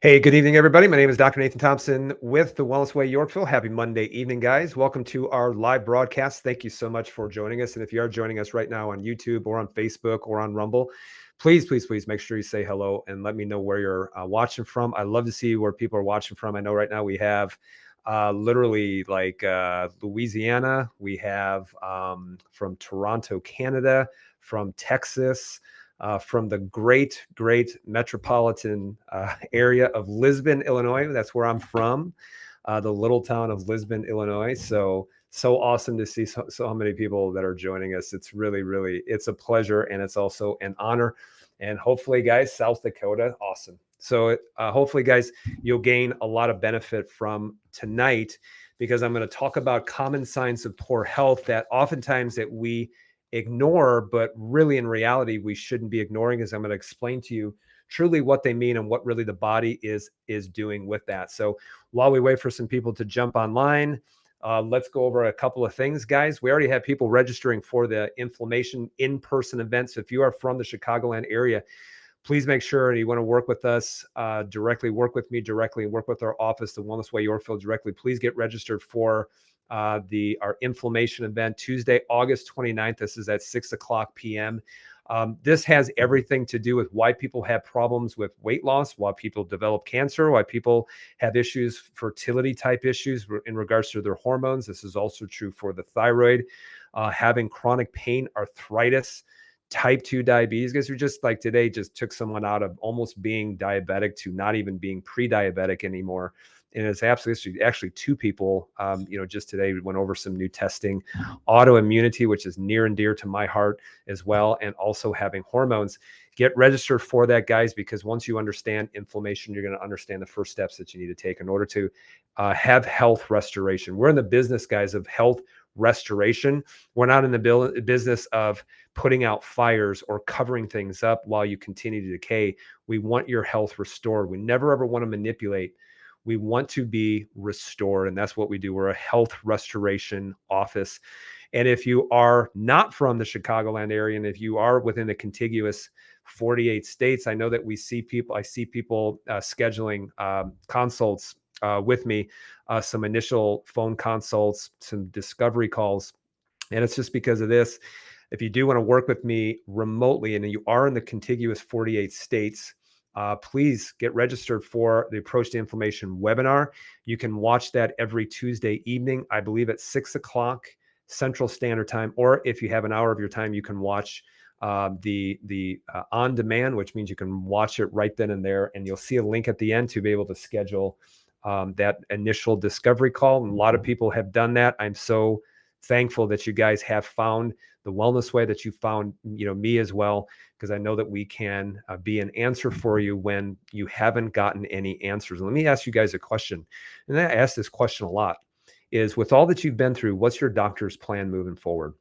Hey, good evening, everybody. My name is Dr. Nathan Thompson with the Wellness Way Yorkville. Happy Monday evening, guys. Welcome to our live broadcast. Thank you so much for joining us. And if you are joining us right now on YouTube or on Facebook or on Rumble, please make sure you say hello and let me know where you're watching from. I love to see where people are watching from. I know right now we have literally like Louisiana. We have from Toronto, Canada, from Texas, from the great metropolitan area of Lisbon, Illinois. That's where I'm from, the little town of Lisbon, Illinois. So awesome to see so many people that are joining us. It's really, it's a pleasure, and it's also an honor. And hopefully, guys, South Dakota, awesome. So hopefully, guys, you'll gain a lot of benefit from tonight, because I'm going to talk about common signs of poor health that oftentimes that we ignore, but really in reality, we shouldn't be ignoring, as I'm going to explain to you truly what they mean and what really the body is doing with that. So while we wait for some people to jump online, let's go over a couple of things, guys. We already have people registering for the inflammation in-person event. So if you are from the Chicagoland area, please make sure you want to work with us directly, work with me directly, and work with our office, the Wellness Way Yorkville, directly. Please get registered for our inflammation event Tuesday, August 29th. This is at 6:00 p.m. This has everything to do with why people have problems with weight loss, why people develop cancer, why people have issues, fertility type issues in regards to their hormones. This is also true for the thyroid, having chronic pain, arthritis, type 2 diabetes. Guys, we just like today just took someone out of almost being diabetic to not even being pre-diabetic anymore. And it's absolutely actually two people, just today we went over some new testing, autoimmunity, which is near and dear to my heart as well, and also having hormones. Get registered for that, guys, because once you understand inflammation, you're going to understand the first steps that you need to take in order to have health restoration. We're in the business, guys, of health restoration. We're not in the business of putting out fires or covering things up while you continue to decay. We want your health restored. We never ever want to manipulate. We want to be restored, and that's what we do. We're a health restoration office. And if you are not from the Chicagoland area, and if you are within the contiguous 48 states, I know that I see people scheduling consults with me, some initial phone consults, some discovery calls. And it's just because of this. If you do want to work with me remotely and you are in the contiguous 48 states, please get registered for the Approach to Inflammation webinar. You can watch that every Tuesday evening, I believe at 6:00 Central Standard Time. Or if you have an hour of your time, you can watch the on demand, which means you can watch it right then and there. And you'll see a link at the end to be able to schedule that initial discovery call. And a lot of people have done that. I'm so thankful that you guys have found the Wellness Way, that you found, me as well, because I know that we can be an answer for you when you haven't gotten any answers. And let me ask you guys a question. And I ask this question a lot, is with all that you've been through, what's your doctor's plan moving forward?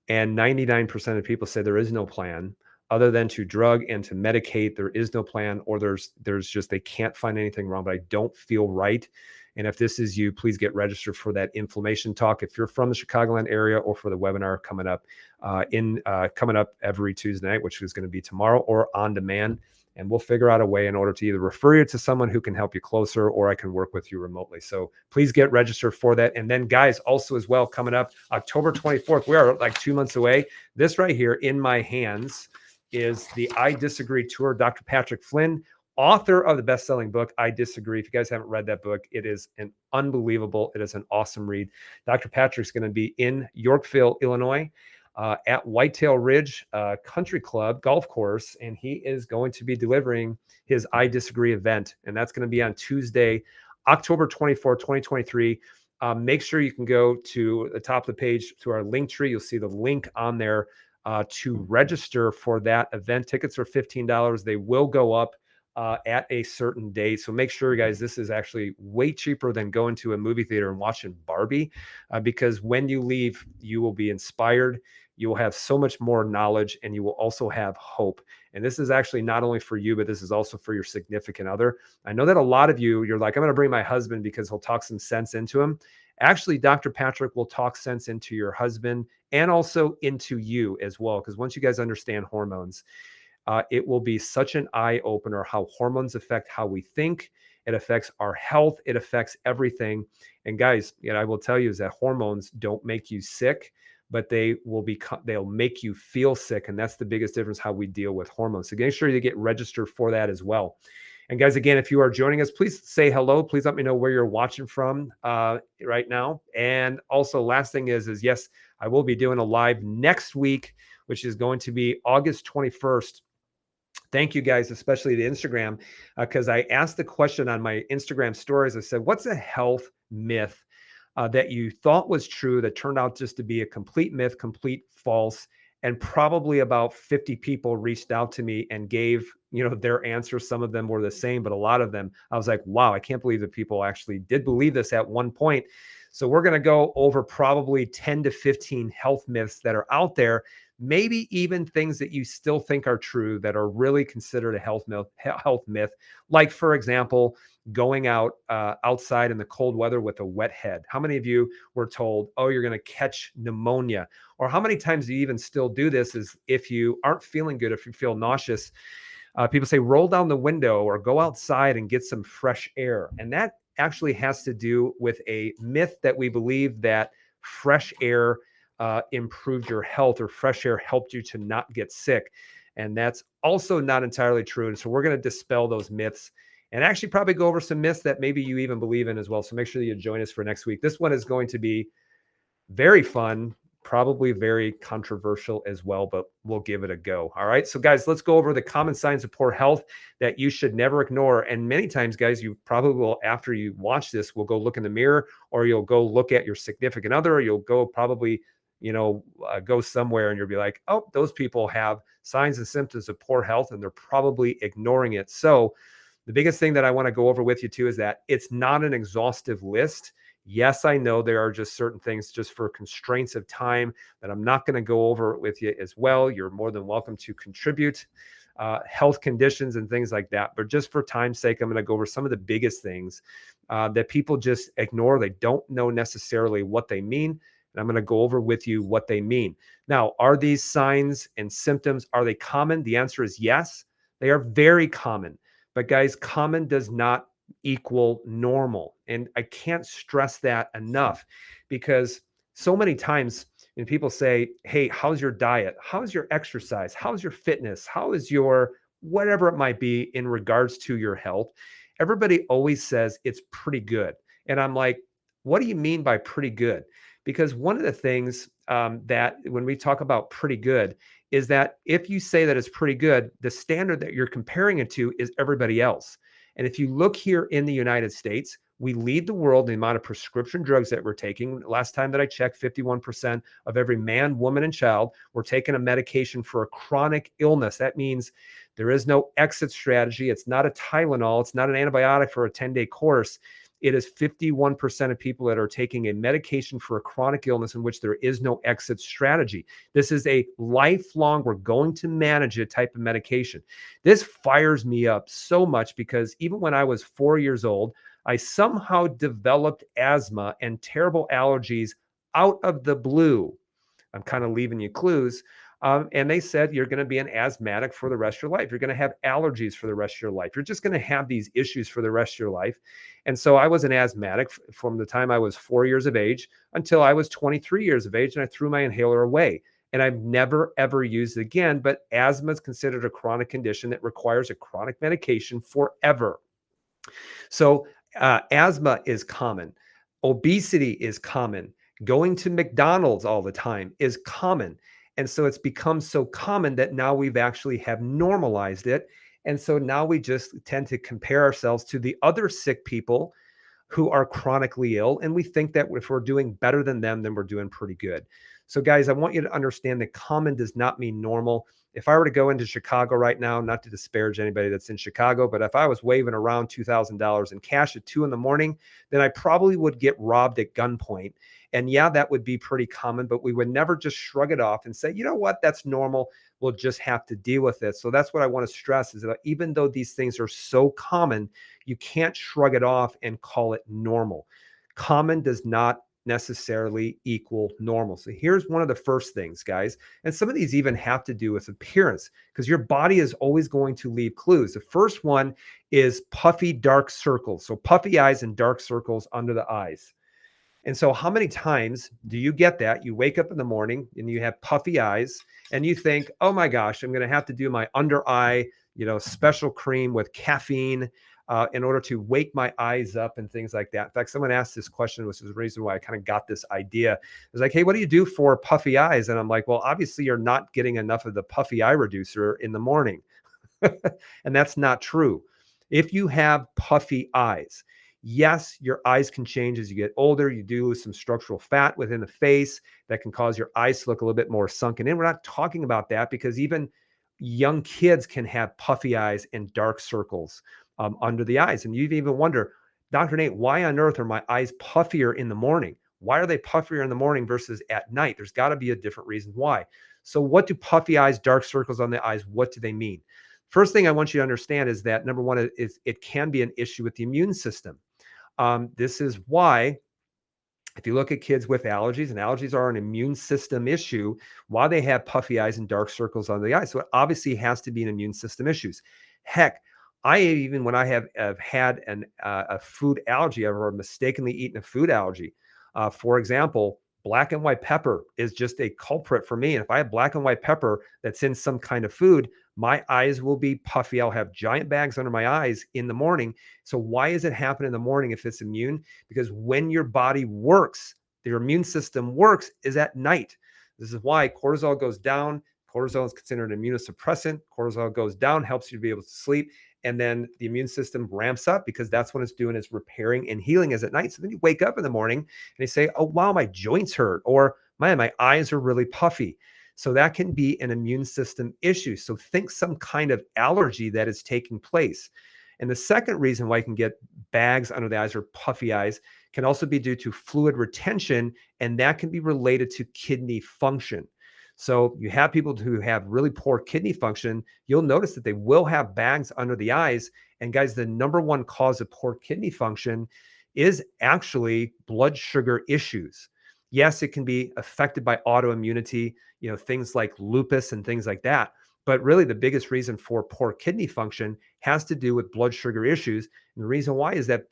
And 99% of people say there is no plan other than to drug and to medicate. There is no plan, or there's just, they can't find anything wrong, but I don't feel right. And if this is you, please get registered for that inflammation talk. If you're from the Chicagoland area, or for the webinar coming up coming up every Tuesday night, which is going to be tomorrow, or on demand. And we'll figure out a way in order to either refer you to someone who can help you closer, or I can work with you remotely. So please get registered for that. And then, guys, also as well, coming up October 24th, we are like 2 months away. This right here in my hands is the I Disagree Tour. Dr. Patrick Flynn, author of the best-selling book, I Disagree. If you guys haven't read that book, it is an awesome read. Dr. Patrick's going to be in Yorkville, Illinois, at Whitetail Ridge Country Club golf course, and he is going to be delivering his I Disagree event, and that's going to be on Tuesday, October 24th, 2023. Make sure you can go to the top of the page to our link tree. You'll see the link on there to register for that event. Tickets are $15. They will go up at a certain date. So make sure, guys, this is actually way cheaper than going to a movie theater and watching Barbie, because when you leave, you will be inspired. You will have so much more knowledge, and you will also have hope. And this is actually not only for you, but this is also for your significant other. I know that a lot of you're like, I'm going to bring my husband because he'll talk some sense into him. Actually, Dr. Patrick will talk sense into your husband and also into you as well. Because once you guys understand hormones, it will be such an eye opener how hormones affect how we think. It affects our health. It affects everything. And guys, I will tell you is that hormones don't make you sick, but they'll make you feel sick. And that's the biggest difference how we deal with hormones. So make sure you get registered for that as well. And guys, again, if you are joining us, please say hello. Please let me know where you're watching from right now. And also last thing is yes, I will be doing a live next week, which is going to be August 21st. Thank you guys, especially the Instagram, because I asked the question on my Instagram stories. I said, what's a health myth that you thought was true that turned out just to be a complete myth, complete false? And probably about 50 people reached out to me and gave, their answers. Some of them were the same, but a lot of them, I was like, wow, I can't believe that people actually did believe this at one point. So we're going to go over probably 10 to 15 health myths that are out there, maybe even things that you still think are true that are really considered a health myth. Like, for example, going outside in the cold weather with a wet head. How many of you were told, oh, you're going to catch pneumonia? Or how many times do you even still do this is if you aren't feeling good, if you feel nauseous, people say, roll down the window or go outside and get some fresh air. And that actually has to do with a myth that we believe that fresh air improved your health, or fresh air helped you to not get sick. And that's also not entirely true. And so we're going to dispel those myths and actually probably go over some myths that maybe you even believe in as well. So make sure that you join us for next week. This one is going to be very fun, probably very controversial as well, but we'll give it a go. All right. So guys, let's go over the common signs of poor health that you should never ignore. And many times, guys, you probably will, after you watch this, will go look in the mirror, or you'll go look at your significant other, or you'll go probably, go somewhere and you'll be like, oh, those people have signs and symptoms of poor health and they're probably ignoring it. So the biggest thing that I want to go over with you too is that it's not an exhaustive list. Yes, I know there are just certain things just for constraints of time that I'm not going to go over with you as well. You're more than welcome to contribute health conditions and things like that. But just for time's sake, I'm going to go over some of the biggest things that people just ignore. They don't know necessarily what they mean. And I'm going to go over with you what they mean. Now, are these signs and symptoms, are they common? The answer is yes. They are very common. But guys, common does not equal normal. And I can't stress that enough, because so many times when people say, hey, how's your diet? How's your exercise? How's your fitness? How is your whatever it might be in regards to your health? Everybody always says it's pretty good. And I'm like, what do you mean by pretty good? Because one of the things that when we talk about pretty good is that if you say that it's pretty good, the standard that you're comparing it to is everybody else. And if you look here in the United States, we lead the world in the amount of prescription drugs that we're taking. Last time that I checked, 51% of every man, woman, and child were taking a medication for a chronic illness. That means there is no exit strategy. It's not a Tylenol. It's not an antibiotic for a 10-day course. It is 51% of people that are taking a medication for a chronic illness in which there is no exit strategy. This is a lifelong, we're going to manage it type of medication. This fires me up so much because even when I was 4 years old, I somehow developed asthma and terrible allergies out of the blue. I'm kind of leaving you clues. And they said, you're going to be an asthmatic for the rest of your life. You're going to have allergies for the rest of your life. You're just going to have these issues for the rest of your life. And so I was an asthmatic from the time I was 4 years of age until I was 23 years of age, and I threw my inhaler away. And I've never, ever used it again. But asthma is considered a chronic condition that requires a chronic medication forever. So asthma is common. Obesity is common. Going to McDonald's all the time is common. And so it's become so common that now we've actually have normalized it. And so now we just tend to compare ourselves to the other sick people who are chronically ill. And we think that if we're doing better than them, then we're doing pretty good. So guys, I want you to understand that common does not mean normal. If I were to go into Chicago right now, not to disparage anybody that's in Chicago, but if I was waving around $2,000 in cash at 2 a.m, then I probably would get robbed at gunpoint. And yeah, that would be pretty common, but we would never just shrug it off and say, you know what, that's normal. We'll just have to deal with it. So that's what I want to stress is that even though these things are so common, you can't shrug it off and call it normal. Common does not necessarily equal normal. So here's one of the first things, guys. And some of these even have to do with appearance because your body is always going to leave clues. The first one is puffy dark circles. So puffy eyes and dark circles under the eyes. And so how many times do you get that? You wake up in the morning and you have puffy eyes and you think, oh my gosh, I'm going to have to do my under eye, special cream with caffeine in order to wake my eyes up and things like that. In fact, someone asked this question, which is the reason why I kind of got this idea. It's like, hey, what do you do for puffy eyes? And I'm like, well, obviously you're not getting enough of the puffy eye reducer in the morning. And that's not true. If you have puffy eyes, yes, your eyes can change as you get older. You do lose some structural fat within the face that can cause your eyes to look a little bit more sunken in. We're not talking about that because even young kids can have puffy eyes and dark circles under the eyes. And you even wonder, Dr. Nate, why on earth are my eyes puffier in the morning? Why are they puffier in the morning versus at night? There's got to be a different reason why. So what do puffy eyes, dark circles on the eyes, what do they mean? First thing I want you to understand is that number one is it can be an issue with the immune system. This is why, if you look at kids with allergies, and allergies are an immune system issue, why they have puffy eyes and dark circles on the eyes. So it obviously has to be an immune system issues. Heck, when I have had a food allergy or mistakenly eaten a food allergy, for example, black and white pepper is just a culprit for me. And if I have black and white pepper that's in some kind of food, my eyes will be puffy. I'll have giant bags under my eyes in the morning. So why does it happen in the morning if it's immune? Because when your body works, your immune system works is at night. This is why cortisol goes down. Cortisol is considered an immunosuppressant. Cortisol goes down, helps you to be able to sleep. And then the immune system ramps up because that's what it's doing, is repairing and healing as at night. So then you wake up in the morning and you say, oh, wow, my joints hurt, or my eyes are really puffy. So that can be an immune system issue. So think some kind of allergy that is taking place. And the second reason why you can get bags under the eyes or puffy eyes can also be due to fluid retention, and that can be related to kidney function. So you have people who have really poor kidney function, you'll notice that they will have bags under the eyes. And guys, the number one cause of poor kidney function is actually blood sugar issues. Yes, it can be affected by autoimmunity, things like lupus and things like that. But really the biggest reason for poor kidney function has to do with blood sugar issues. And the reason why is that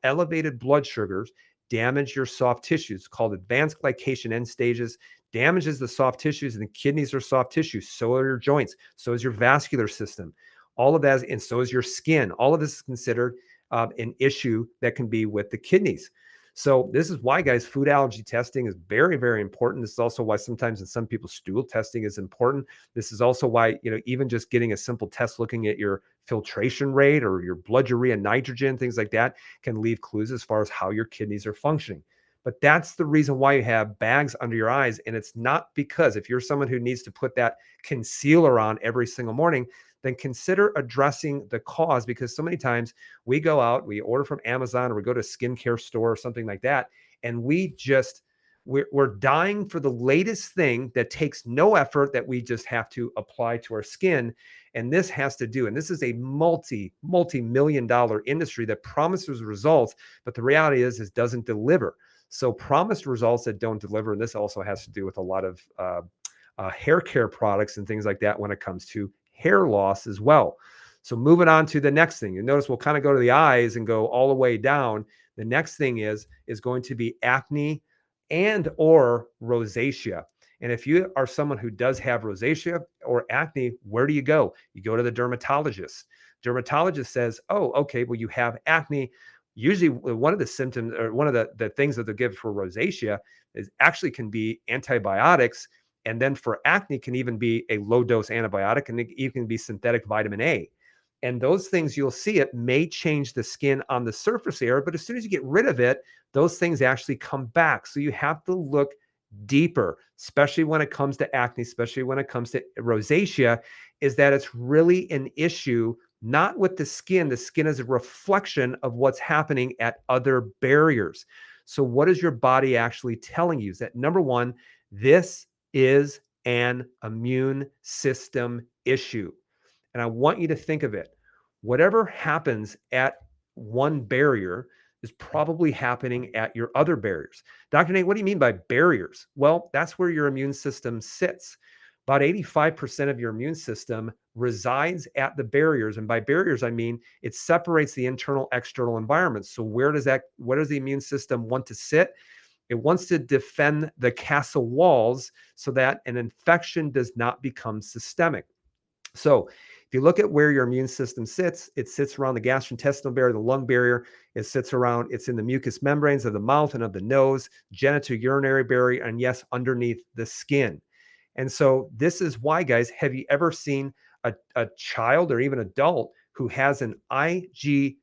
elevated blood sugars damage your soft tissues, called advanced glycation end stages, damages the soft tissues, and the kidneys are soft tissues. So are your joints. So is your vascular system. All of that, and so is your skin. All of this is considered an issue that can be with the kidneys. So this is why, guys, food allergy testing is very, very important. This is also why sometimes in some people stool testing is important. This is also why, even just getting a simple test looking at your filtration rate or your blood urea nitrogen, things like that, can leave clues as far as how your kidneys are functioning. But that's the reason why you have bags under your eyes. And it's not because if you're someone who needs to put that concealer on every single morning, then consider addressing the cause, because so many times we go out, we order from Amazon, or we go to a skincare store or something like that, and we're dying for the latest thing that takes no effort, that we just have to apply to our skin. And this has to do, and this is a multi-million dollar industry that promises results, but the reality is doesn't deliver. So promised results that don't deliver, and this also has to do with a lot of hair care products and things like that when it comes to hair loss as well. So moving on to the next thing, you notice we'll kind of go to the eyes and go all the way down. The next thing is going to be acne and or rosacea. And if you are someone who does have rosacea or acne, where do you go? You go to the dermatologist. Dermatologist says, oh, okay, well, you have acne. Usually one of the symptoms, or one of the things that they give for rosacea is actually can be antibiotics. And then for acne can even be a low dose antibiotic, and it even be synthetic vitamin A. And those things, you'll see it may change the skin on the surface area, but as soon as you get rid of it, those things actually come back. So you have to look deeper, especially when it comes to acne, especially when it comes to rosacea, is that it's really an issue, not with the skin. The skin is a reflection of what's happening at other barriers. So what is your body actually telling you? Is that number one, this is an immune system issue. And I want you to think of it. Whatever happens at one barrier, is probably happening at your other barriers. Dr. Nate, what do you mean by barriers? Well, that's where your immune system sits. About 85% of your immune system resides at the barriers. And by barriers, I mean it separates the internal external environments. So where does the immune system want to sit? It wants to defend the castle walls so that an infection does not become systemic. So if you look at where your immune system sits, it sits around the gastrointestinal barrier, the lung barrier. It's in the mucous membranes of the mouth and of the nose, genitourinary barrier, and yes, underneath the skin. And so this is why, guys, have you ever seen a child or even adult who has an IgE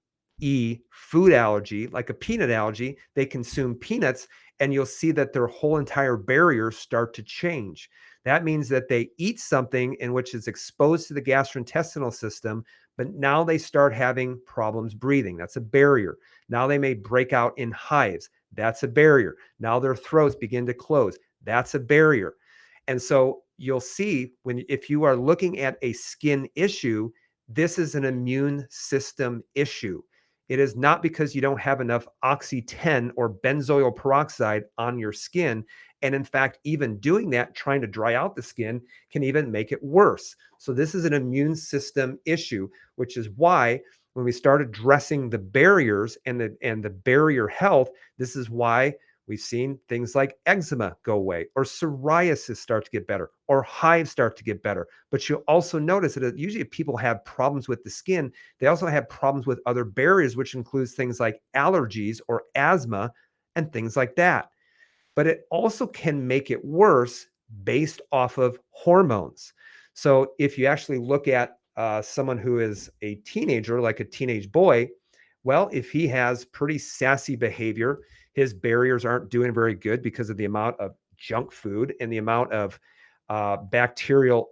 food allergy, like a peanut allergy? They consume peanuts and you'll see that their whole entire barriers start to change. That means that they eat something in which is exposed to the gastrointestinal system, but now they start having problems breathing. That's a barrier. Now they may break out in hives. That's a barrier. Now their throats begin to close. That's a barrier. And so you'll see if you are looking at a skin issue, this is an immune system issue. It is not because you don't have enough oxy-10 or benzoyl peroxide on your skin. And in fact, even doing that, trying to dry out the skin, can even make it worse. So this is an immune system issue, which is why when we start addressing the barriers and the barrier health, this is why we've seen things like eczema go away, or psoriasis start to get better, or hives start to get better. But you'll also notice that usually if people have problems with the skin, they also have problems with other barriers, which includes things like allergies or asthma and things like that. But it also can make it worse based off of hormones. So if you actually look at someone who is a teenager, like a teenage boy, well, if he has pretty sassy behavior, his barriers aren't doing very good because of the amount of junk food and the amount of bacterial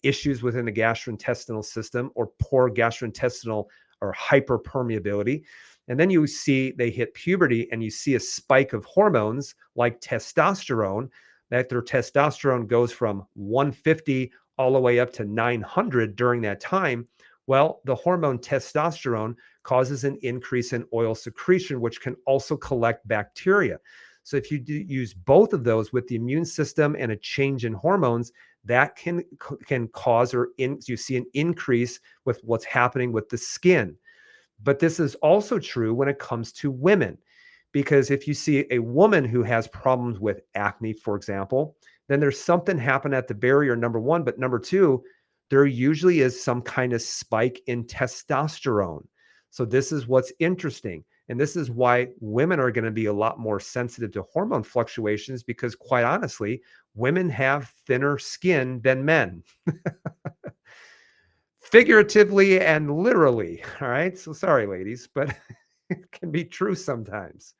issues within the gastrointestinal system, or poor gastrointestinal or hyperpermeability. And then you see they hit puberty and you see a spike of hormones like testosterone, that their testosterone goes from 150 all the way up to 900 during that time. Well, the hormone testosterone causes an increase in oil secretion, which can also collect bacteria. So if you use both of those with the immune system and a change in hormones, that can cause you see an increase with what's happening with the skin. But this is also true when it comes to women, because if you see a woman who has problems with acne, for example, then there's something happen at the barrier, number one. But number two, there usually is some kind of spike in testosterone. So this is what's interesting. And this is why women are going to be a lot more sensitive to hormone fluctuations, because quite honestly, women have thinner skin than men. Figuratively and literally. All right. So sorry, ladies, but it can be true sometimes.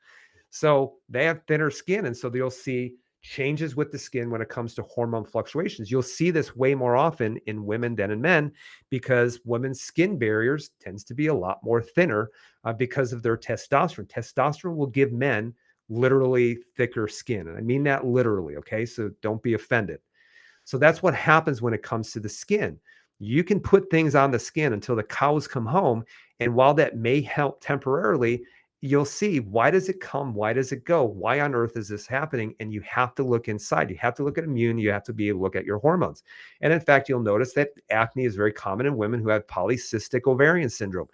So they have thinner skin. And so you'll see changes with the skin when it comes to hormone fluctuations. You'll see this way more often in women than in men, because women's skin barriers tends to be a lot more thinner because of their testosterone. Testosterone will give men literally thicker skin. And I mean that literally. Okay. So don't be offended. So that's what happens when it comes to the skin. You can put things on the skin until the cows come home. And while that may help temporarily, you'll see, why does it come? Why does it go? Why on earth is this happening? And you have to look inside. You have to look at immune. You have to be able to look at your hormones. And in fact, you'll notice that acne is very common in women who have polycystic ovarian syndrome.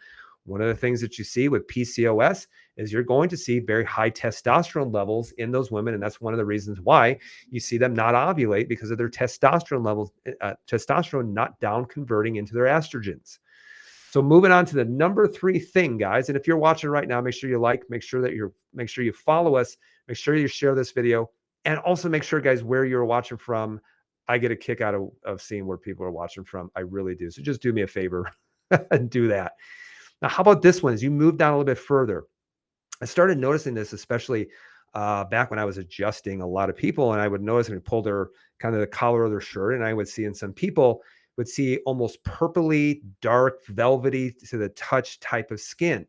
One of the things that you see with PCOS is you're going to see very high testosterone levels in those women. And that's one of the reasons why you see them not ovulate, because of their testosterone levels, testosterone not down converting into their estrogens. So moving on to the number 3 thing, guys. And if you're watching right now, make sure you like, make sure you follow us, make sure you share this video, and also make sure, guys, where you're watching from. I get a kick out of seeing where people are watching from. I really do. So just do me a favor and do that. Now, how about this one? As you move down a little bit further, I started noticing this, especially back when I was adjusting a lot of people, and I would notice and pull their kind of the collar of their shirt, and I would see in some people would see almost purpley, dark, velvety to the touch type of skin.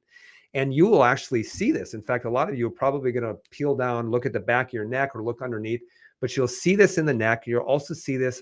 And you will actually see this. In fact, a lot of you are probably going to peel down, look at the back of your neck or look underneath, but you'll see this in the neck. You'll also see this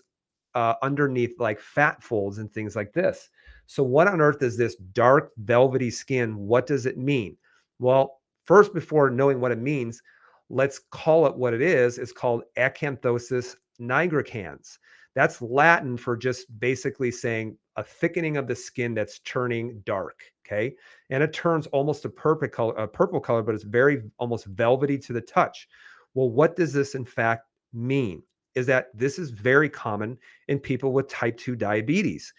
underneath, like fat folds and things like this. So what on earth is this dark velvety skin? What does it mean? Well, First, before knowing what it means, let's call it what it is. It's called acanthosis nigricans. That's Latin for just basically saying a thickening of the skin that's turning dark. Okay. And it turns almost a purple color, but it's very almost velvety to the touch. Well, what does this in fact mean? Is that this is very common in people with type 2 diabetes.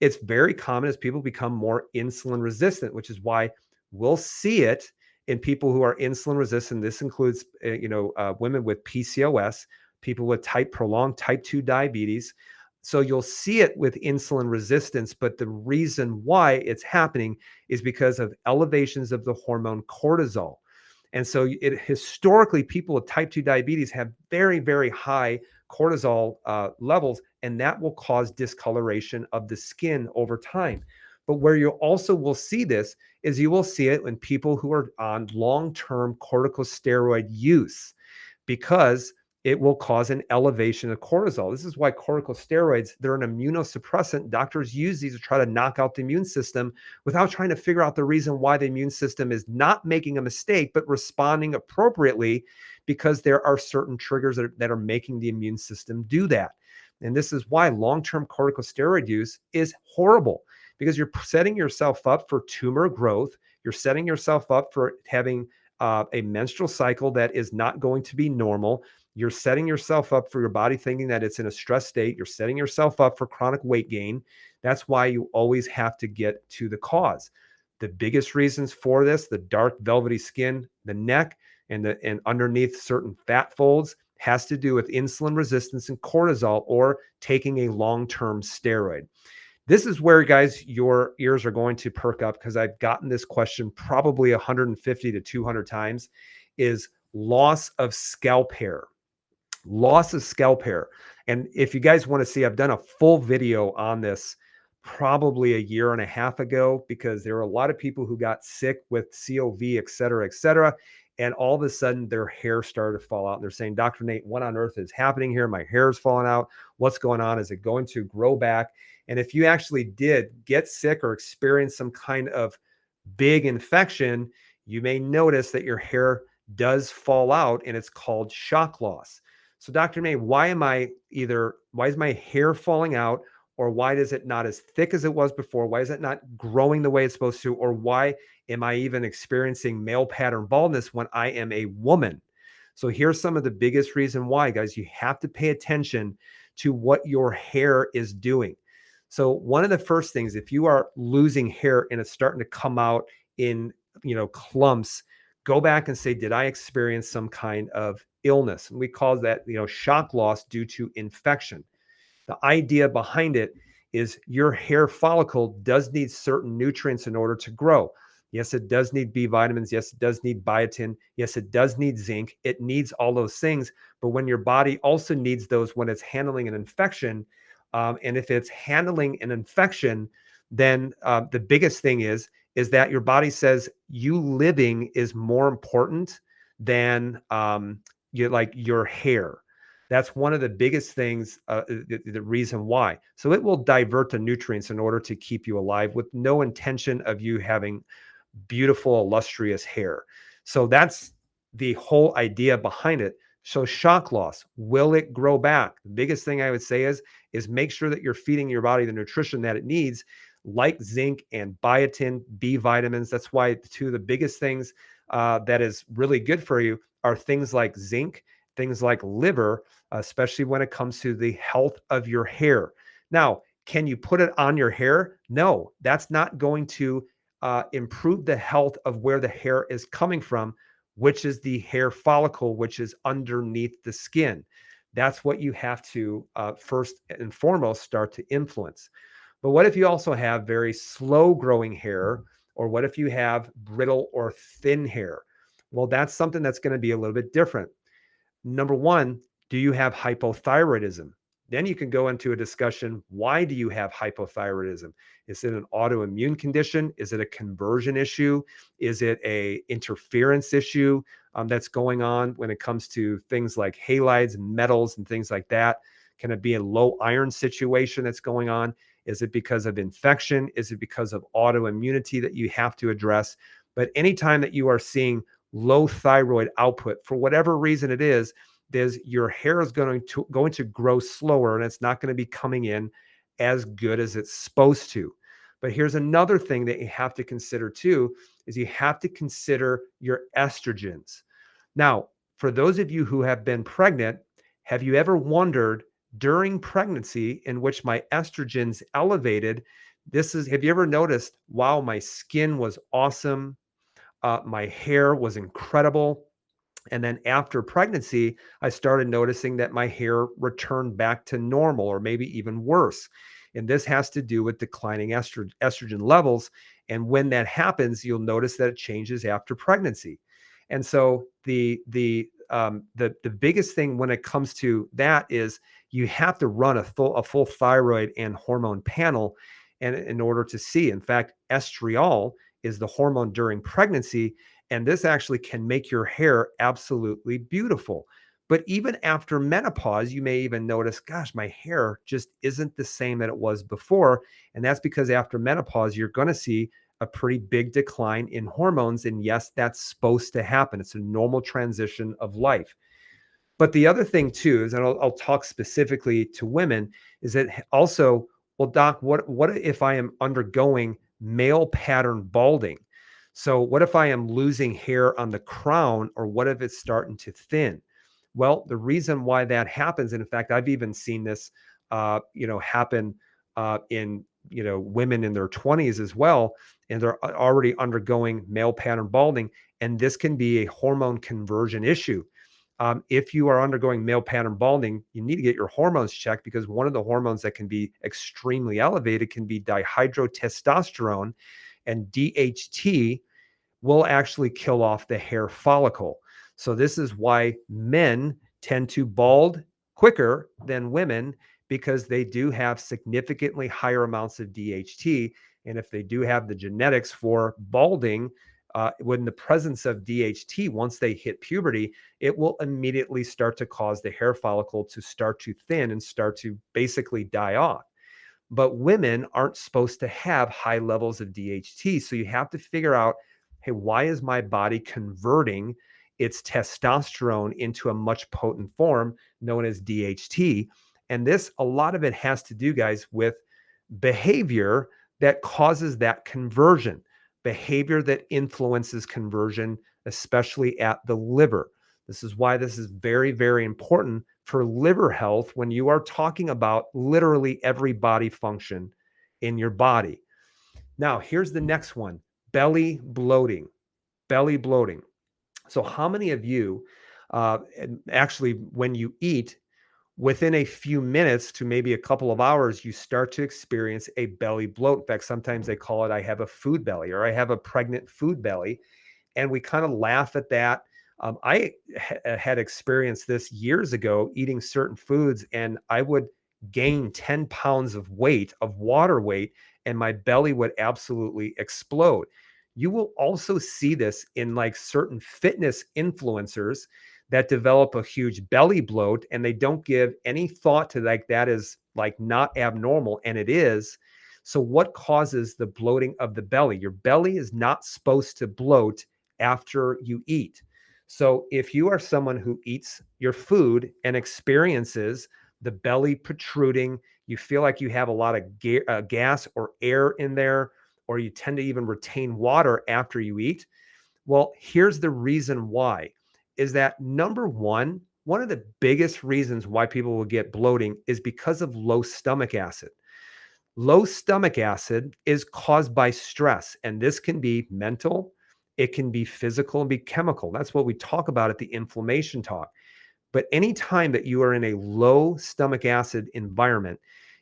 It's very common as people become more insulin resistant, which is why we'll see it in people who are insulin resistant. This includes, women with PCOS, people with prolonged type 2 diabetes. So you'll see it with insulin resistance, but the reason why it's happening is because of elevations of the hormone cortisol. And so historically, people with type 2 diabetes have very, very high cortisol levels, and that will cause discoloration of the skin over time. But where you also will see this is you will see it in people who are on long-term corticosteroid use, because it will cause an elevation of cortisol. This is why corticosteroids, they're an immunosuppressant. Doctors use these to try to knock out the immune system without trying to figure out the reason why the immune system is not making a mistake, but responding appropriately, because there are certain triggers that are making the immune system do that. And this is why long-term corticosteroid use is horrible, because you're setting yourself up for tumor growth. You're setting yourself up for having a menstrual cycle that is not going to be normal. You're setting yourself up for your body thinking that it's in a stress state. You're setting yourself up for chronic weight gain. That's why you always have to get to the cause. The biggest reasons for this, the dark velvety skin, the neck, and underneath certain fat folds, has to do with insulin resistance and cortisol, or taking a long-term steroid. This is where, guys, your ears are going to perk up, because I've gotten this question probably 150 to 200 times, is loss of scalp hair. Loss of scalp hair. And if you guys want to see, I've done a full video on this probably a year and a half ago, because there are a lot of people who got sick with COV, et cetera, et cetera. And all of a sudden their hair started to fall out. And they're saying, Dr. Nate, what on earth is happening here? My hair is falling out. What's going on? Is it going to grow back? And if you actually did get sick or experience some kind of big infection, you may notice that your hair does fall out, and it's called shock loss. So Dr. May, why is my hair falling out, or why is it not as thick as it was before? Why is it not growing the way it's supposed to? Or why am I even experiencing male pattern baldness when I am a woman? So here's some of the biggest reason why, guys. You have to pay attention to what your hair is doing. So one of the first things, if you are losing hair and it's starting to come out in, clumps, go back and say, did I experience some kind of illness? And we call that, shock loss due to infection. The idea behind it is your hair follicle does need certain nutrients in order to grow. Yes, it does need B vitamins. Yes, it does need biotin. Yes, it does need zinc. It needs all those things. But when your body also needs those when it's handling an infection, and if it's handling an infection, then the biggest thing is that your body says you living is more important than your hair. That's one of the biggest things, the reason why. So it will divert the nutrients in order to keep you alive, with no intention of you having beautiful, illustrious hair. So that's the whole idea behind it. So shock loss, will it grow back? The biggest thing I would say is make sure that you're feeding your body the nutrition that it needs, like zinc and biotin, B vitamins. That's why two of the biggest things that is really good for you are things like zinc, things like liver, especially when it comes to the health of your hair. Now, can you put it on your hair? No, that's not going to improve the health of where the hair is coming from, which is the hair follicle, which is underneath the skin. That's what you have to first and foremost start to influence. But what if you also have very slow growing hair, or what if you have brittle or thin hair? Well, that's something that's going to be a little bit different. Number one, do you have hypothyroidism? Then you can go into a discussion. Why do you have hypothyroidism? Is it an autoimmune condition? Is it a conversion issue? Is it a interference issue that's going on when it comes to things like halides, metals, and things like that? Can it be a low iron situation that's going on? Is it because of infection? Is it because of autoimmunity that you have to address? But anytime that you are seeing low thyroid output, for whatever reason it is your hair is going to grow slower, and it's not going to be coming in as good as it's supposed to. But here's another thing that you have to consider too, is you have to consider your estrogens. Now, for those of you who have been pregnant, have you ever wondered during pregnancy in which my estrogens elevated? Have you ever noticed, wow, my skin was awesome. My hair was incredible. And then after pregnancy, I started noticing that my hair returned back to normal or maybe even worse. And this has to do with declining estrogen levels. And when that happens, you'll notice that it changes after pregnancy. And so the biggest thing when it comes to that is you have to run a full thyroid and hormone panel, and in order to see. In fact, estriol is the hormone during pregnancy, and this actually can make your hair absolutely beautiful. But even after menopause, you may even notice, gosh, my hair just isn't the same that it was before. And that's because after menopause, you're going to see a pretty big decline in hormones. And yes, that's supposed to happen. It's a normal transition of life. But the other thing too is, and I'll talk specifically to women, is that also, well, doc, what if I am undergoing male pattern balding? So what if I am losing hair on the crown, or what if it's starting to thin? Well, the reason why that happens, and in fact, I've even seen this, happen in women in their 20s as well, and they're already undergoing male pattern balding, and this can be a hormone conversion issue. If you are undergoing male pattern balding, you need to get your hormones checked, because one of the hormones that can be extremely elevated can be dihydrotestosterone, and DHT will actually kill off the hair follicle. So this is why men tend to bald quicker than women, because they do have significantly higher amounts of DHT. And if they do have the genetics for balding, when the presence of DHT, once they hit puberty, it will immediately start to cause the hair follicle to start to thin and start to basically die off. But women aren't supposed to have high levels of DHT. So you have to figure out, hey, why is my body converting its testosterone into a much potent form known as DHT? And this, a lot of it has to do, guys, with behavior that causes that conversion, behavior that influences conversion, especially at the liver. This is why this is very, very important for liver health when you are talking about literally every body function in your body. Now, here's the next one: belly bloating. Belly bloating. So, how many of you actually, when you eat, within a few minutes to maybe a couple of hours, you start to experience a belly bloat? In fact, sometimes they call it, I have a food belly, or I have a pregnant food belly. And we kind of laugh at that. I had experienced this years ago eating certain foods, and I would gain 10 pounds of weight, of water weight, and my belly would absolutely explode. You will also see this in like certain fitness influencers that develop a huge belly bloat, and they don't give any thought to like that is like not abnormal, and it is. So what causes the bloating of the belly? Your belly is not supposed to bloat after you eat. So if you are someone who eats your food and experiences the belly protruding, you feel like you have a lot of gas or air in there, or you tend to even retain water after you eat, well, here's the reason why. Is that number one of the biggest reasons why people will get bloating is because of low stomach acid. Low stomach acid is caused by stress, and this can be mental, it can be physical, and be chemical. That's what we talk about at the inflammation talk. But anytime that you are in a low stomach acid environment,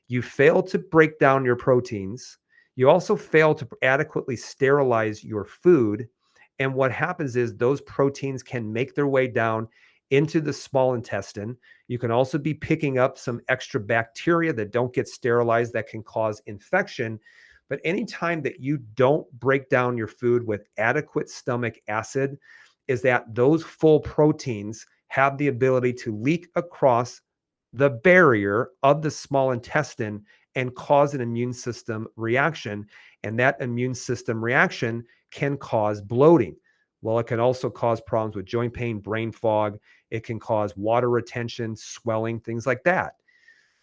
you fail to break down your proteins. You also fail to adequately sterilize your food. And what happens is those proteins can make their way down into the small intestine. You can also be picking up some extra bacteria that don't get sterilized that can cause infection. But anytime that you don't break down your food with adequate stomach acid, is that those full proteins have the ability to leak across the barrier of the small intestine and cause an immune system reaction. And that immune system reaction can cause bloating. Well, it can also cause problems with joint pain, brain fog. It can cause water retention, swelling, things like that.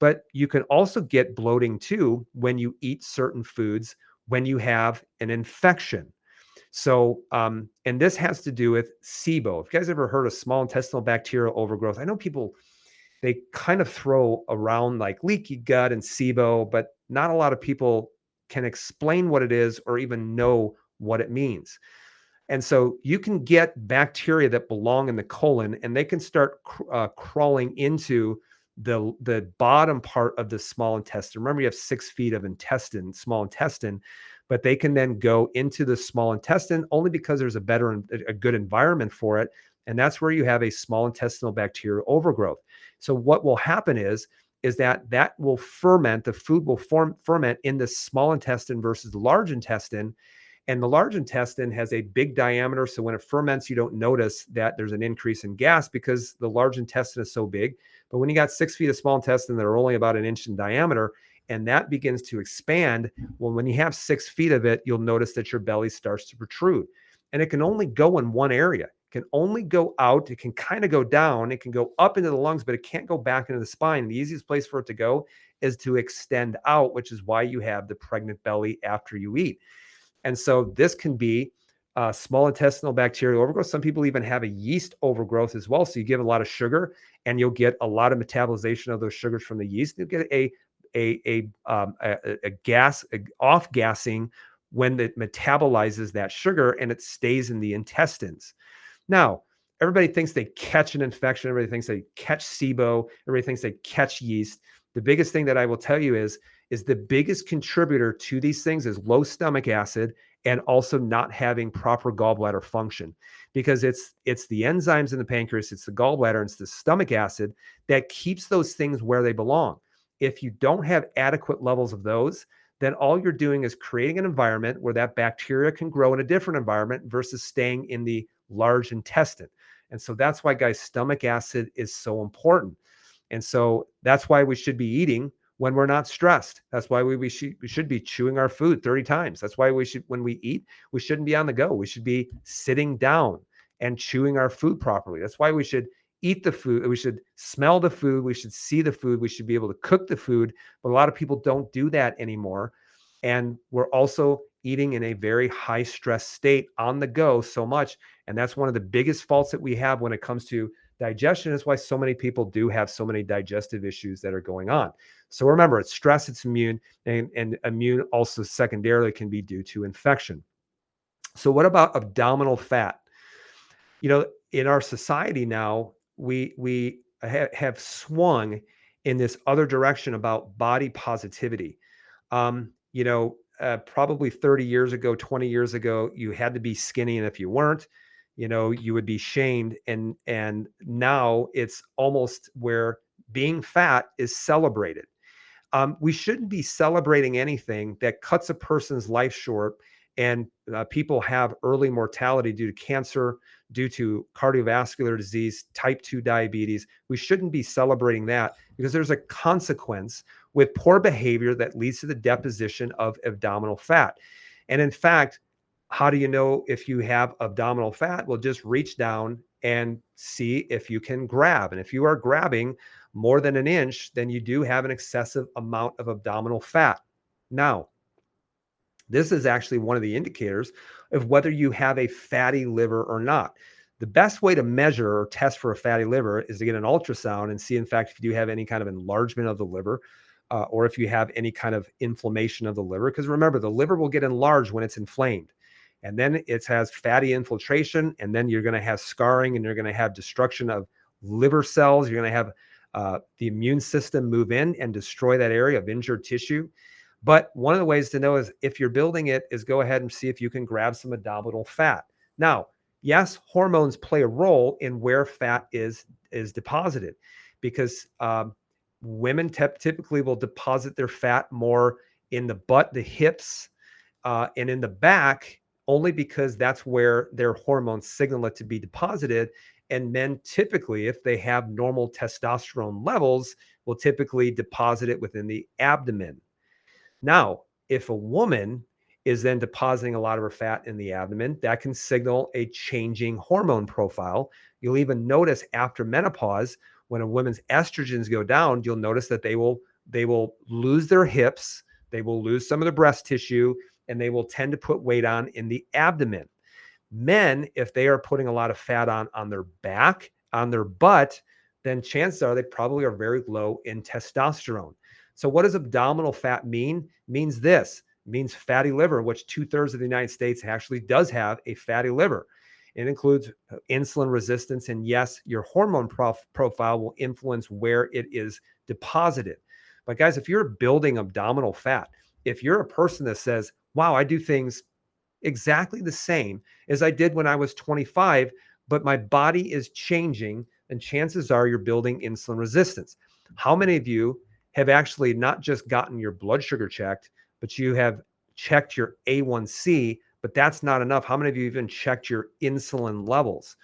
But you can also get bloating too when you eat certain foods, when you have an infection. So, and this has to do with SIBO. If you guys ever heard of small intestinal bacterial overgrowth, I know people, they kind of throw around like leaky gut and SIBO, but not a lot of people can explain what it is or even know what it means. And so you can get bacteria that belong in the colon, and they can start crawling into the bottom part of the small intestine. Remember, you have 6 feet of intestine, small intestine, but they can then go into the small intestine only because there's a good environment for it. And that's where you have a small intestinal bacterial overgrowth. So what will happen is that will ferment, the food will ferment in the small intestine versus the large intestine. And the large intestine has a big diameter. So when it ferments, you don't notice that there's an increase in gas because the large intestine is so big. But when you got 6 feet of small intestine that are only about an inch in diameter, and that begins to expand, well, when you have 6 feet of it, you'll notice that your belly starts to protrude. And it can only go in one area. It can only go out. It can kind of go down. It can go up into the lungs, but it can't go back into the spine. The easiest place for it to go is to extend out, which is why you have the pregnant belly after you eat. And so this can be small intestinal bacterial overgrowth. Some people even have a yeast overgrowth as well. So you give a lot of sugar, and you'll get a lot of metabolization of those sugars from the yeast. You'll get a gas, off gassing when it metabolizes that sugar and it stays in the intestines. Now, everybody thinks they catch an infection. Everybody thinks they catch SIBO. Everybody thinks they catch yeast. The biggest thing that I will tell you is the biggest contributor to these things is low stomach acid and also not having proper gallbladder function, because it's the enzymes in the pancreas, it's the gallbladder, and it's the stomach acid that keeps those things where they belong. If you don't have adequate levels of those, then all you're doing is creating an environment where that bacteria can grow in a different environment versus staying in the large intestine. And so that's why, guys, stomach acid is so important. And so that's why we should be eating when we're not stressed. That's why we should be chewing our food 30 times. That's why when we eat, we shouldn't be on the go. We should be sitting down and chewing our food properly. That's why we should eat the food. We should smell the food. We should see the food. We should be able to cook the food. But a lot of people don't do that anymore. And we're also eating in a very high stress state on the go so much. And that's one of the biggest faults that we have when it comes to digestion. Is why so many people do have so many digestive issues that are going on. So remember, it's stress, it's immune, and immune also secondarily can be due to infection. So what about abdominal fat? You know, in our society now, we have swung in this other direction about body positivity. Probably 30 years ago, 20 years ago, you had to be skinny, and if you weren't, you would be shamed. And now it's almost where being fat is celebrated. We shouldn't be celebrating anything that cuts a person's life short, and people have early mortality due to cancer, due to cardiovascular disease, type 2 diabetes. We shouldn't be celebrating that, because there's a consequence with poor behavior that leads to the deposition of abdominal fat. And in fact, how do you know if you have abdominal fat? Well, just reach down and see if you can grab. And if you are grabbing more than an inch, then you do have an excessive amount of abdominal fat. Now, this is actually one of the indicators of whether you have a fatty liver or not. The best way to measure or test for a fatty liver is to get an ultrasound and see, in fact, if you do have any kind of enlargement of the liver, or if you have any kind of inflammation of the liver. Because remember, the liver will get enlarged when it's inflamed. And then it has fatty infiltration, and then you're going to have scarring, and you're going to have destruction of liver cells. You're going to have the immune system move in and destroy that area of injured tissue. But one of the ways to know is if you're building it is go ahead and see if you can grab some abdominal fat. Now, yes, hormones play a role in where fat is deposited, because women typically will deposit their fat more in the butt, the hips, and in the back, only because that's where their hormones signal it to be deposited. And men typically, if they have normal testosterone levels, will typically deposit it within the abdomen. Now, if a woman is then depositing a lot of her fat in the abdomen. That can signal a changing hormone profile. You'll even notice after menopause, when a woman's estrogens go down, you'll notice that they will lose their hips, they will lose some of the breast tissue, and they will tend to put weight on in the abdomen. Men, if they are putting a lot of fat on their back, on their butt, then chances are they probably are very low in testosterone. So what does abdominal fat mean? It means this. It means fatty liver, which 2/3 of the United States actually does have a fatty liver. It includes insulin resistance. And yes, your hormone profile will influence where it is deposited. But guys, if you're building abdominal fat, if you're a person that says, wow, I do things exactly the same as I did when I was 25, but my body is changing, and chances are you're building insulin resistance. How many of you have actually not just gotten your blood sugar checked, but you have checked your A1C, but that's not enough? How many of you even checked your insulin levels?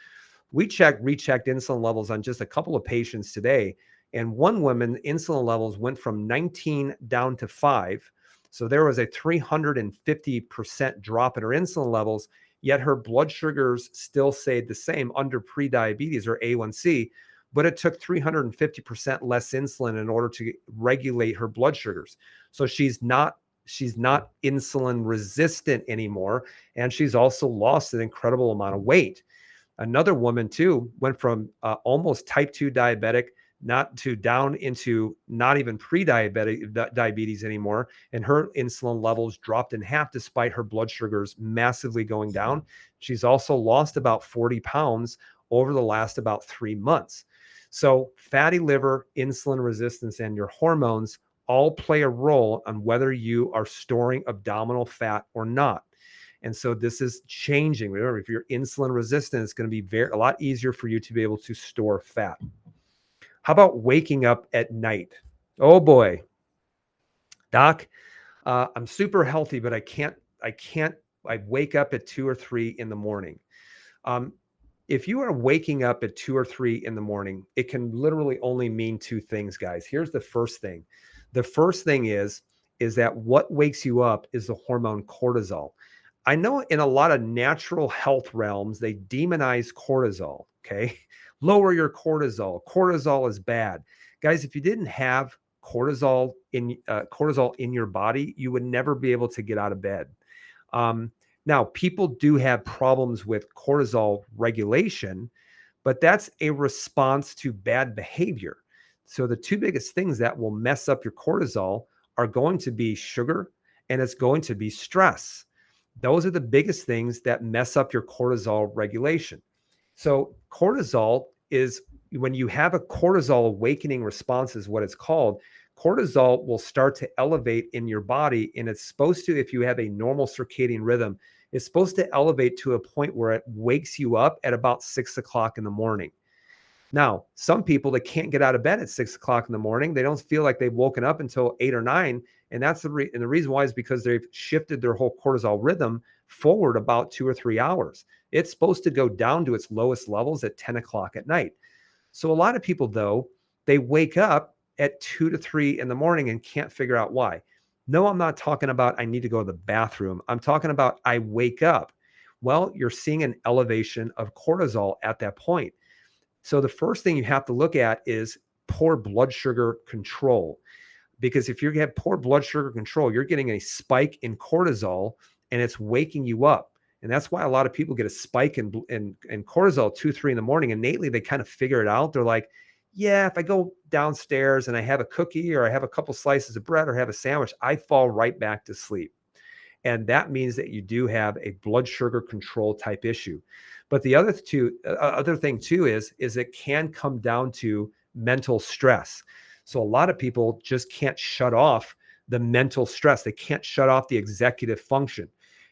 We rechecked insulin levels on just a couple of patients today. And one woman, insulin levels went from 19 down to 5. So there was a 350% drop in her insulin levels, yet her blood sugars still stayed the same under pre-diabetes or A1C, but it took 350% less insulin in order to regulate her blood sugars. So she's not insulin resistant anymore, and she's also lost an incredible amount of weight. Another woman too went from almost type 2 diabetic, not to down into not even pre-diabetic diabetes anymore. And her insulin levels dropped in half despite her blood sugars massively going down. She's also lost about 40 pounds over the last about 3 months. So fatty liver, insulin resistance, and your hormones all play a role on whether you are storing abdominal fat or not. And so this is changing. Remember, if you're insulin resistant, it's going to be a lot easier for you to be able to store fat. How about waking up at night? Oh boy, doc, I'm super healthy, but I wake up at 2 or 3 in the morning. Um, if you are waking up at 2 or 3 in the morning, it can literally only mean two things, guys. Here's the first thing. The first thing is that what wakes you up is the hormone cortisol. I know in a lot of natural health realms, they demonize cortisol. Okay. Lower your cortisol. Cortisol is bad. Guys, if you didn't have cortisol in your body, you would never be able to get out of bed. Now, people do have problems with cortisol regulation, but that's a response to bad behavior. So the two biggest things that will mess up your cortisol are going to be sugar, and it's going to be stress. Those are the biggest things that mess up your cortisol regulation. So cortisol is, when you have a cortisol awakening response, is what it's called. Cortisol will start to elevate in your body, and it's supposed to, if you have a normal circadian rhythm, it's supposed to elevate to a point where it wakes you up at about 6 o'clock in the morning. Now, some people that can't get out of bed at 6 o'clock in the morning, they don't feel like they've woken up until 8 or 9. And that's the reason why is because they've shifted their whole cortisol rhythm forward about 2 or 3 hours. It's supposed to go down to its lowest levels at 10 o'clock at night. So a lot of people, though, they wake up at 2 to 3 in the morning and can't figure out why. No, I'm not talking about I need to go to the bathroom. I'm talking about I wake up. Well, you're seeing an elevation of cortisol at that point. So the first thing you have to look at is poor blood sugar control. Because if you have poor blood sugar control, you're getting a spike in cortisol and it's waking you up. And that's why a lot of people get a spike in cortisol 2, 3 in the morning. Innately, they kind of figure it out. They're like, yeah, if I go downstairs and I have a cookie or I have a couple slices of bread or have a sandwich, I fall right back to sleep. And that means that you do have a blood sugar control type issue. But the other thing too is it can come down to mental stress. So a lot of people just can't shut off the mental stress. They can't shut off the executive function.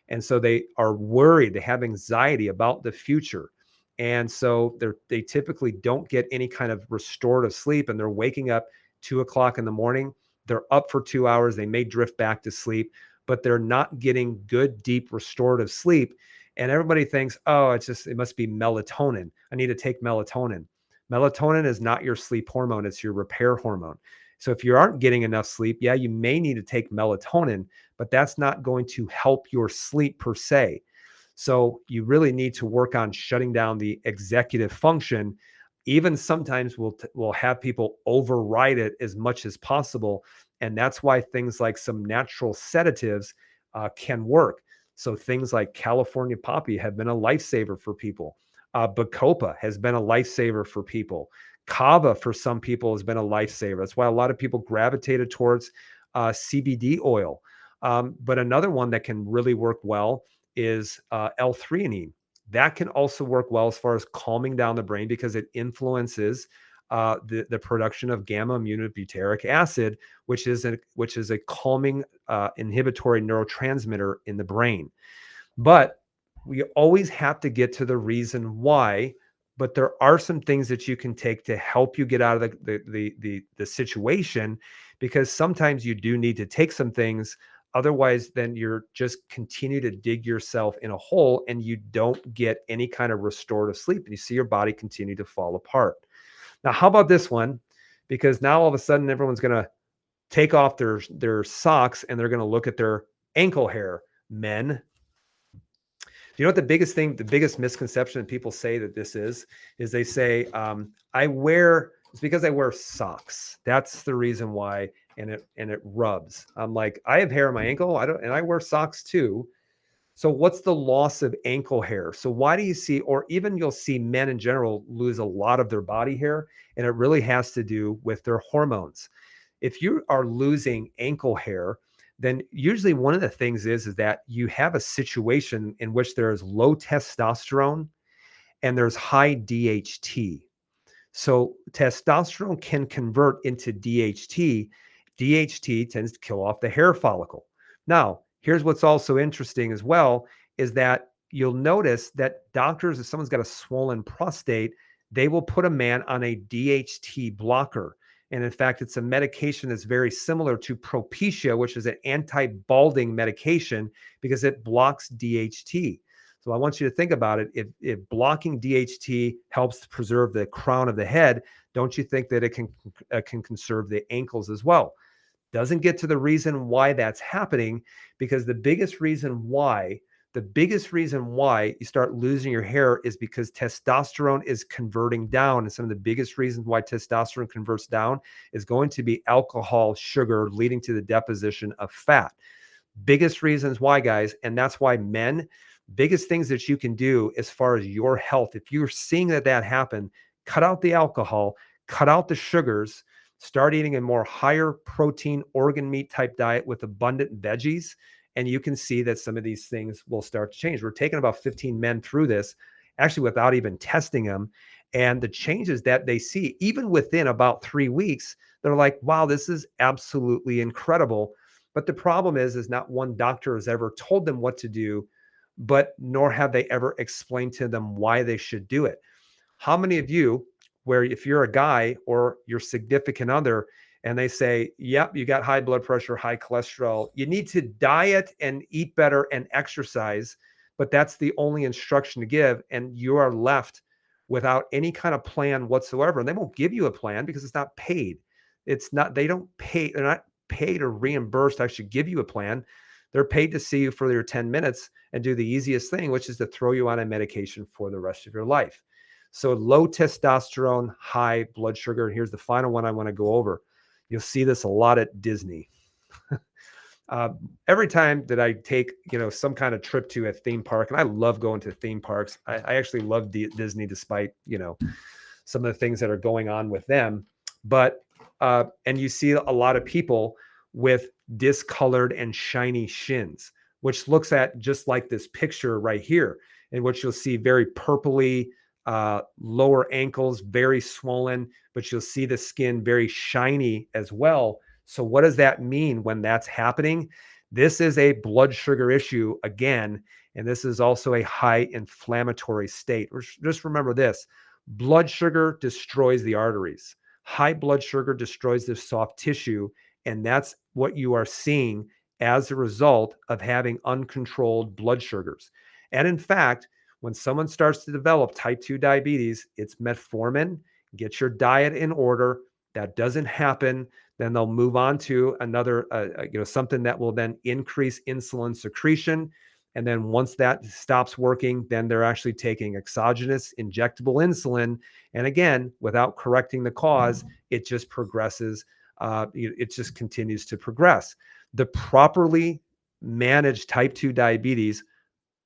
And so they are worried, they have anxiety about the future. And so they typically don't get any kind of restorative sleep, and they're waking up 2 o'clock in the morning. They're up for 2 hours. They may drift back to sleep, but they're not getting good, deep restorative sleep. And everybody thinks, oh, it must be melatonin. I need to take melatonin. Melatonin is not your sleep hormone. It's your repair hormone. So if you aren't getting enough sleep, yeah, you may need to take melatonin, but that's not going to help your sleep per se. So you really need to work on shutting down the executive function. Even sometimes we'll have people override it as much as possible, and that's why things like some natural sedatives can work. So things like California poppy have been a lifesaver for people. Bacopa has been a lifesaver for people. Kava for some people has been a lifesaver. That's why a lot of people gravitated towards CBD oil. But another one that can really work well is L-theanine. That can also work well as far as calming down the brain because it influences the production of gamma aminobutyric acid, which is a calming inhibitory neurotransmitter in the brain. But we always have to get to the reason why. But there are some things that you can take to help you get out of the situation, because sometimes you do need to take some things. Otherwise, then you're just continue to dig yourself in a hole and you don't get any kind of restorative sleep and you see your body continue to fall apart. Now, how about this one? Because now all of a sudden everyone's going to take off their socks and they're going to look at their ankle hair. Men, do you know what the biggest misconception people say that this is they say, it's because I wear socks. That's the reason why, and it rubs. I'm like, I have hair on my ankle. And I wear socks too. So what's the loss of ankle hair? So why do you see, or even you'll see men in general lose a lot of their body hair, and it really has to do with their hormones. If you are losing ankle hair, then usually one of the things is that you have a situation in which there is low testosterone and there's high DHT. So testosterone can convert into DHT. DHT tends to kill off the hair follicle. Now, here's what's also interesting as well is that you'll notice that doctors, if someone's got a swollen prostate, they will put a man on a DHT blocker. And in fact, it's a medication that's very similar to Propecia, which is an anti-balding medication because it blocks DHT. So I want you to think about it. If blocking DHT helps to preserve the crown of the head, don't you think that it can conserve the ankles as well? Doesn't get to the reason why that's happening, because the biggest reason why you start losing your hair is because testosterone is converting down. And some of the biggest reasons why testosterone converts down is going to be alcohol, sugar, leading to the deposition of fat. Biggest reasons why, guys. And that's why men, biggest things that you can do as far as your health, if you're seeing that happen, cut out the alcohol, cut out the sugars, start eating a more higher protein organ meat type diet with abundant veggies, and you can see that some of these things will start to change. We're taking about 15 men through this, actually without even testing them. And the changes that they see, even within about 3 weeks, they're like, wow, this is absolutely incredible. But the problem is not one doctor has ever told them what to do, but nor have they ever explained to them why they should do it. How many of you, where if you're a guy or your significant other and they say, yep, you got high blood pressure, high cholesterol, you need to diet and eat better and exercise, but that's the only instruction to give, and you are left without any kind of plan whatsoever. And they won't give you a plan because it's not paid. They don't pay, they're not paid or reimbursed to actually give you a plan. They're paid to see you for your 10 minutes and do the easiest thing, which is to throw you on a medication for the rest of your life. So low testosterone, high blood sugar. And here's the final one I want to go over. You'll see this a lot at Disney. Every time that I take, some kind of trip to a theme park, and I love going to theme parks. I actually love Disney despite, some of the things that are going on with them. But, and you see a lot of people with discolored and shiny shins, which looks at just like this picture right here, in which you'll see very purpley, lower ankles, very swollen, but you'll see the skin very shiny as well. So what does that mean when that's happening? This is a blood sugar issue again, and this is also a high inflammatory state. Just remember this: blood sugar destroys the arteries. High blood sugar destroys the soft tissue, and that's what you are seeing as a result of having uncontrolled blood sugars. And in fact, when someone starts to develop type 2 diabetes, it's metformin. Get your diet in order. That doesn't happen, then they'll move on to another, something that will then increase insulin secretion. And then once that stops working, then they're actually taking exogenous injectable insulin. And again, without correcting the cause, it just progresses. It just continues to progress. The properly managed type 2 diabetes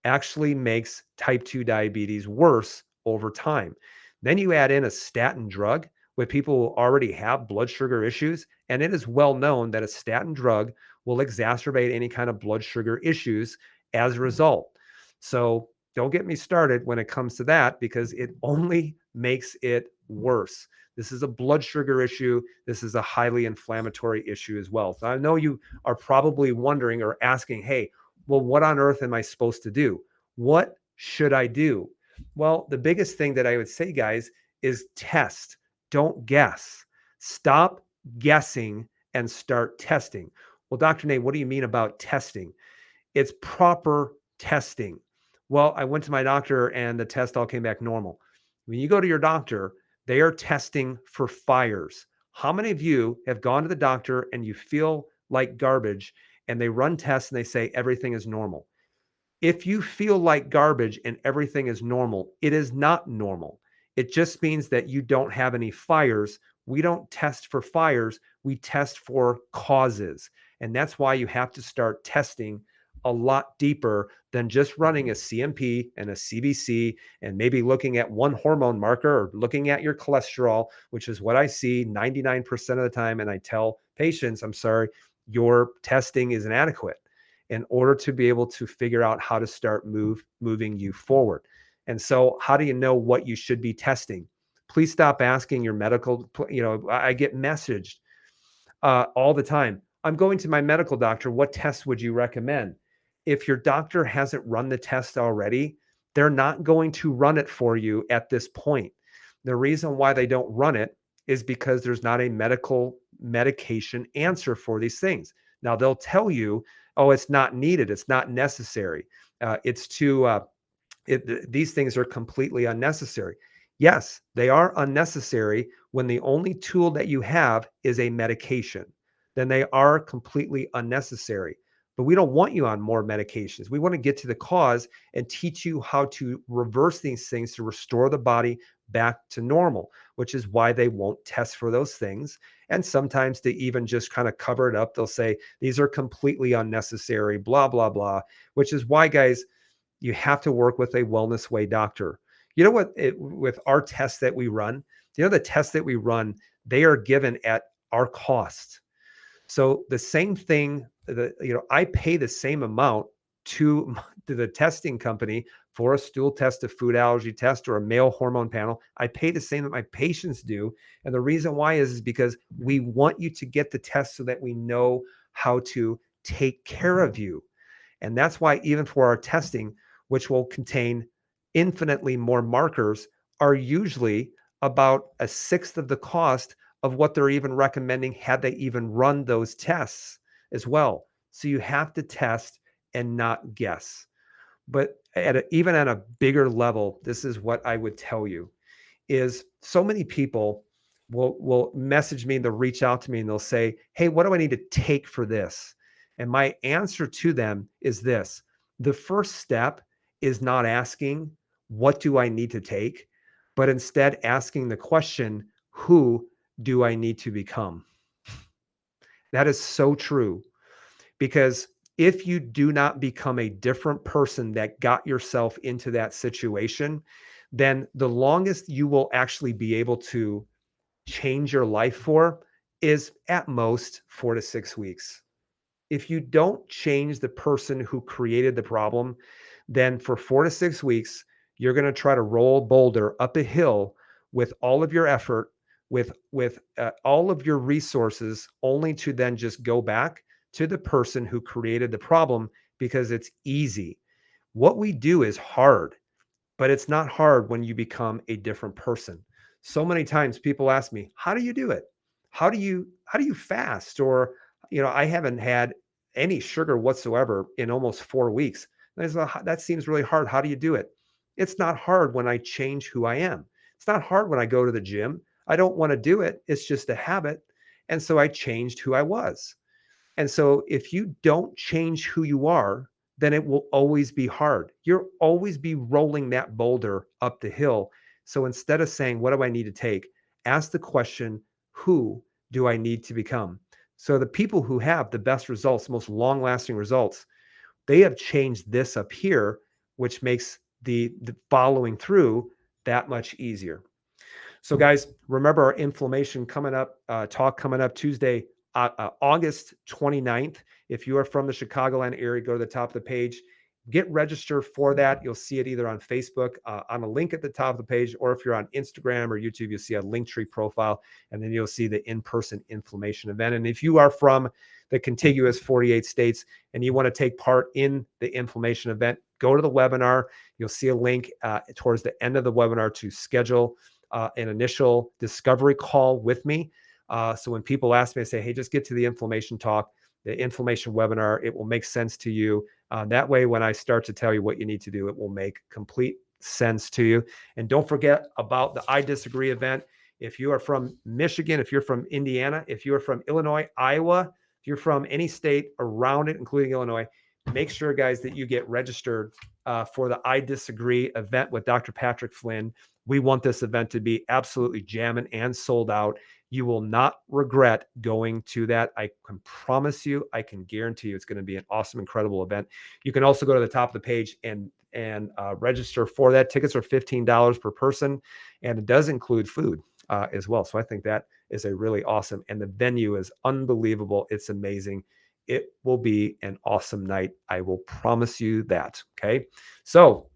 actually makes type 2 diabetes worse over time. Then you add in a statin drug with people who already have blood sugar issues, and it is well known that a statin drug will exacerbate any kind of blood sugar issues as a result. So don't get me started when it comes to that because it only makes it worse. This is a blood sugar issue. This is a highly inflammatory issue as well. So I know you are probably wondering or asking, hey, well, what on earth am I supposed to do? What should I do? Well, the biggest thing that I would say, guys, is test. Don't guess. Stop guessing and start testing. Well, Dr. Nate, what do you mean about testing? It's proper testing. Well, I went to my doctor and the test all came back normal. When you go to your doctor, they are testing for fires. How many of you have gone to the doctor and you feel like garbage and they run tests and they say everything is normal? If you feel like garbage and everything is normal, it is not normal. It just means that you don't have any fires. We don't test for fires, we test for causes. And that's why you have to start testing a lot deeper than just running a CMP and a CBC and maybe looking at one hormone marker or looking at your cholesterol, which is what I see 99% of the time. And I tell patients, I'm sorry, your testing is inadequate in order to be able to figure out how to start moving you forward. And so how do you know what you should be testing? Please stop asking your medical, I get messaged all the time. I'm going to my medical doctor. What tests would you recommend? If your doctor hasn't run the test already, they're not going to run it for you at this point. The reason why they don't run it is because there's not a medical medication answer for these things. Now they'll tell you, oh, it's not needed. It's not necessary. It's too, these things are completely unnecessary. Yes, they are unnecessary when the only tool that you have is a medication. Then they are completely unnecessary. But we don't want you on more medications. We want to get to the cause and teach you how to reverse these things to restore the body back to normal, which is why they won't test for those things. And sometimes they even just kind of cover it up. They'll say, these are completely unnecessary, blah, blah, blah, which is why, guys, you have to work with a wellness way doctor. You know what, with our tests that we run, the tests that we run, they are given at our cost. So the same thing, I pay the same amount to the testing company for a stool test, a food allergy test, or a male hormone panel. I pay the same that my patients do. And the reason why is because we want you to get the test so that we know how to take care of you. And that's why even for our testing, which will contain infinitely more markers, are usually about a sixth of the cost of what they're even recommending had they even run those tests as well. So you have to test and not guess. But even at a bigger level, this is what I would tell you is so many people will message me and they'll reach out to me and they'll say, hey, what do I need to take for this? And my answer to them is this. The first step is not asking, what do I need to take? But instead asking the question, who do I need to become? That is so true because if you do not become a different person that got yourself into that situation, then the longest you will actually be able to change your life for is at most 4 to 6 weeks. If you don't change the person who created the problem, then for 4 to 6 weeks, you're going to try to roll a boulder up a hill with all of your effort, with all of your resources, only to then just go back to the person who created the problem because it's easy. What we do is hard, but it's not hard when you become a different person. So many times people ask me, how do you do it? How do you fast? Or, I haven't had any sugar whatsoever in almost 4 weeks. That seems really hard. How do you do it? It's not hard when I change who I am. It's not hard when I go to the gym. I don't want to do it. It's just a habit. And so I changed who I was. And so if you don't change who you are, then it will always be hard. You'll always be rolling that boulder up the hill. So instead of saying, what do I need to take? Ask the question, who do I need to become? So the people who have the best results, most long lasting results, they have changed this up here, which makes the following through that much easier. So, guys, remember our inflammation coming up, talk coming up Tuesday, August 29th. If you are from the Chicagoland area, go to the top of the page. Get registered for that. You'll see it either on Facebook, on a link at the top of the page, or if you're on Instagram or YouTube, you'll see a Linktree profile, and then you'll see the in-person inflammation event. And if you are from the contiguous 48 states and you want to take part in the inflammation event, go to the webinar. You'll see a link towards the end of the webinar to schedule an initial discovery call with me. So when people ask me, I say, hey, just get to the inflammation talk, the inflammation webinar. It will make sense to you. That way, when I start to tell you what you need to do, it will make complete sense to you. And don't forget about the I Disagree event. If you are from Michigan, if you're from Indiana, if you're from Illinois, Iowa, if you're from any state around it, including Illinois, make sure, guys, that you get registered for the I Disagree event with Dr. Patrick Flynn. We want this event to be absolutely jamming and sold out. You will not regret going to that. I can promise you, I can guarantee you it's going to be an awesome, incredible event. You can also go to the top of the page and register for that. Tickets are $15 per person, and it does include food as well. So I think that is a really awesome, and the venue is unbelievable. It's amazing. It will be an awesome night. I will promise you that. Okay. So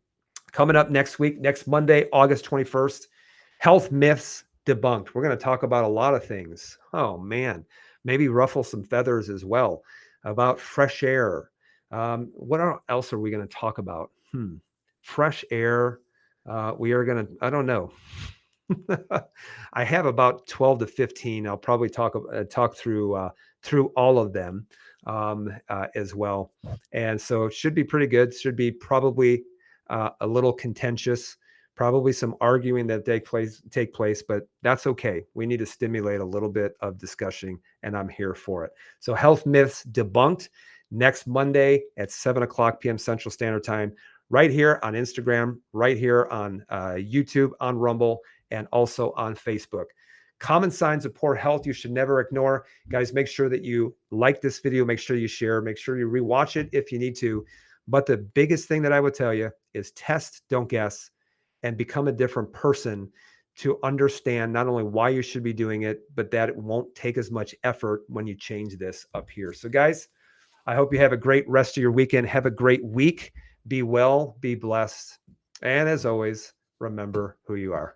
coming up next week, next Monday, August 21st, health myths debunked. We're going to talk about a lot of things. Oh man, maybe ruffle some feathers as well about fresh air. What else are we going to talk about? Fresh air. We are going to, I don't know. I have about 12 to 15. I'll probably talk through all of them as well. And so it should be pretty good. Should be probably a little contentious, probably some arguing that take place, but that's okay. We need to stimulate a little bit of discussion, and I'm here for it. So health myths debunked next Monday at 7:00 p.m. Central Standard Time, right here on Instagram, right here on YouTube, on Rumble, and also on Facebook. Common signs of poor health you should never ignore. Guys, make sure that you like this video. Make sure you share. Make sure you rewatch it if you need to. But the biggest thing that I would tell you is test, don't guess, and become a different person to understand not only why you should be doing it, but that it won't take as much effort when you change this up here. So guys, I hope you have a great rest of your weekend. Have a great week. Be well, be blessed. And as always, remember who you are.